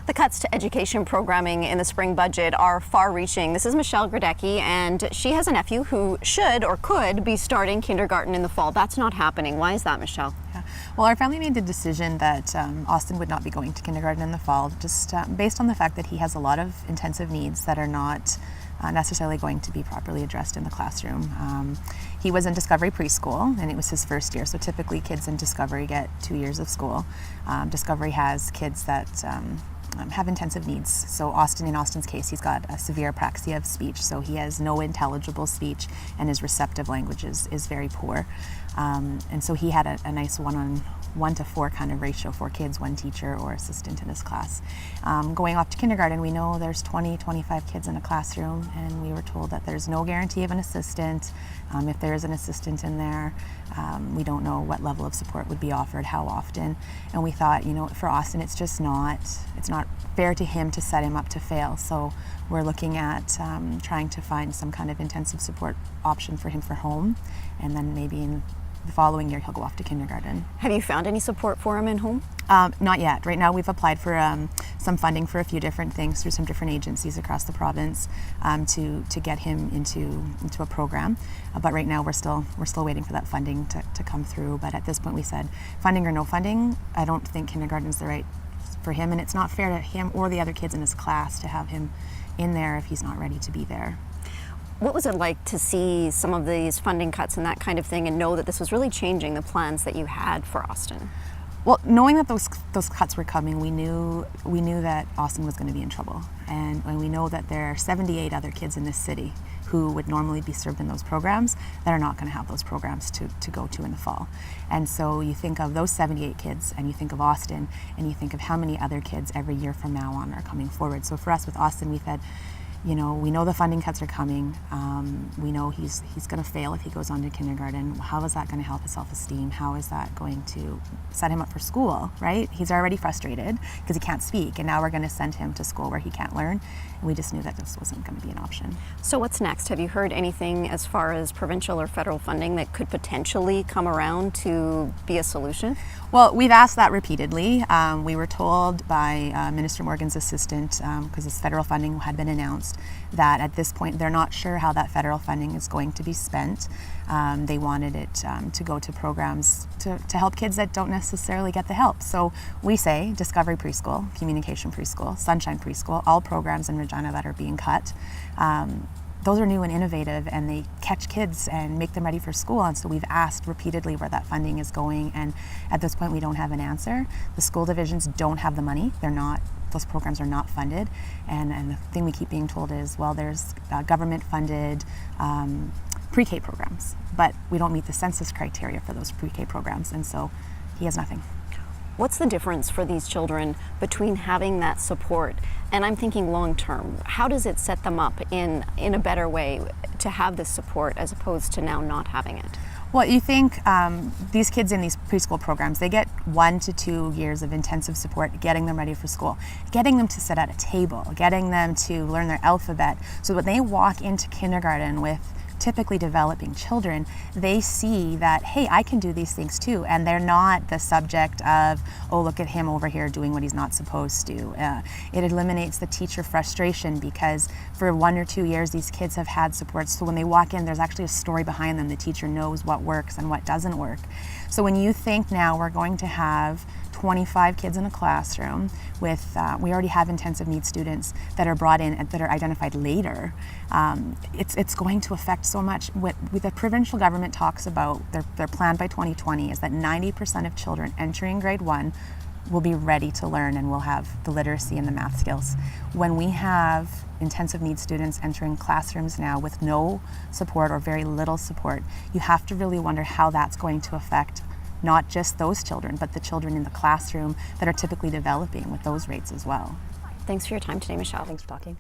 The cuts to education programming in the spring budget are far-reaching. This is Michelle Grodecki, and she has a nephew who should or could be starting kindergarten in the fall. That's not happening. Why is that, Michelle? Yeah. Well, our family made the decision that Austin would not be going to kindergarten in the fall, just based on the fact that he has a lot of intensive needs that are not necessarily going to be properly addressed in the classroom. He was in Discovery Preschool, and it was his first year, so typically kids in Discovery get 2 years of school. Discovery has kids that have intensive needs. So in Austin's case, he's got a severe apraxia of speech, so he has no intelligible speech, and his receptive language is very poor. And so he had a nice 1 to 4 kind of ratio, 4 kids, 1 teacher or assistant in his class. Going off to kindergarten, we know there's 25 kids in a classroom, and we were told that there's no guarantee of an assistant. If there is an assistant in there, we don't know what level of support would be offered, how often. And we thought, for Austin, it's not fair to him to set him up to fail. So we're looking at trying to find some kind of intensive support option for him for home, and then maybe in the following year he'll go off to kindergarten. Have you found any support for him in home? Not yet. Right now we've applied for some funding for a few different things through some different agencies across the province to get him into a program. But right now we're still waiting for that funding to come through. But at this point we said, funding or no funding, I don't think kindergarten is the right for him, and it's not fair to him or the other kids in his class to have him in there if he's not ready to be there. What was it like to see some of these funding cuts and that kind of thing, and know that this was really changing the plans that you had for Austin? Well, knowing that those cuts were coming, we knew that Austin was going to be in trouble, and we know that there are 78 other kids in this city who would normally be served in those programs that are not going to have those programs to go to in the fall. And so you think of those 78 kids, and you think of Austin, and you think of how many other kids every year from now on are coming forward. So for us with Austin, we said, we know the funding cuts are coming. We know he's going to fail if he goes on to kindergarten. How is that going to help his self-esteem? How is that going to set him up for school, right? He's already frustrated because he can't speak, and now we're going to send him to school where he can't learn. And we just knew that this wasn't going to be an option. So what's next? Have you heard anything as far as provincial or federal funding that could potentially come around to be a solution? Well, we've asked that repeatedly. We were told by Minister Morgan's assistant, because this federal funding had been announced, that at this point they're not sure how that federal funding is going to be spent. They wanted it to go to programs to help kids that don't necessarily get the help. So we say Discovery Preschool, Communication Preschool, Sunshine Preschool, all programs in Regina that are being cut. Those are new and innovative, and they catch kids and make them ready for school. And so we've asked repeatedly where that funding is going, and at this point we don't have an answer. The school divisions don't have the money. Those programs are not funded, and the thing we keep being told is, well, there's government-funded pre-K programs, but we don't meet the census criteria for those pre-K programs, and so he has nothing. What's the difference for these children between having that support, and I'm thinking long term, how does it set them up in a better way to have this support as opposed to now not having it? Well, you think these kids in these preschool programs, they get 1 to 2 years of intensive support, getting them ready for school, getting them to sit at a table, getting them to learn their alphabet, so when they walk into kindergarten with typically developing children, they see that, hey, I can do these things too, and they're not the subject of, oh, look at him over here doing what he's not supposed to. It eliminates the teacher frustration, because for 1 or 2 years these kids have had support, so when they walk in there's actually a story behind them. The teacher knows what works and what doesn't work. So when you think now we're going to have 25 kids in a classroom with, we already have intensive needs students that are brought in and that are identified later, it's going to affect so much. What the provincial government talks about, their plan by 2020 is that 90% of children entering grade 1 will be ready to learn and will have the literacy and the math skills. When we have intensive needs students entering classrooms now with no support or very little support, you have to really wonder how that's going to affect not just those children, but the children in the classroom that are typically developing with those rates as well. Thanks for your time today, Michelle. Thanks for talking.